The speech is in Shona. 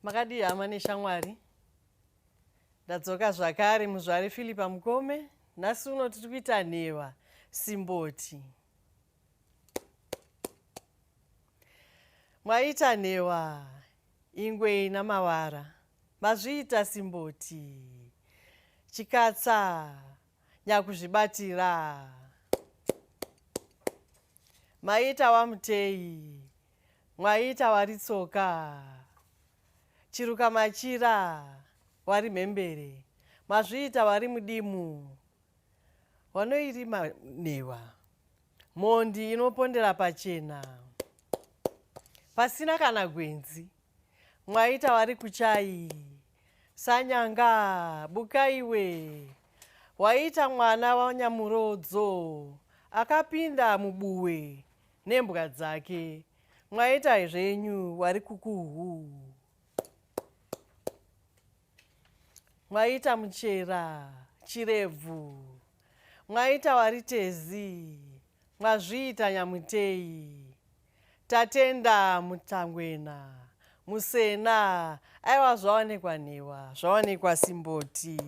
Makadi hama neshamwari. Ndadzoka zvakare muzvare Philipa Mukome. Nhasi uno tiri kuita nhewa simboti. Mwaita nhewa ingwe ina mavara. Mazviita simboti. Chikatsa nyakuzvibatira. Maita wamutei. Mwaita waritsoka. Chiruka machira wari mhembere. Mazviita wari mudimu. Wanoirima nhewa. Mondi inopondera pachena. Pasina kana gwenzi. Mwaita wari kuchai. Sanyanga bukaiwe. Waita mwana wanyamurodzo. Akapinda mubuwe nembwa dzake. Mwaita zvenyu wari kukuhu. Mwaita muchera chirebvu. Mwaita wari tezi. Mwazviita nyamutei. Tatenda mutangwena. Musena. Aiwa zvaonekwa nhewa. Zvaonekwa simboti.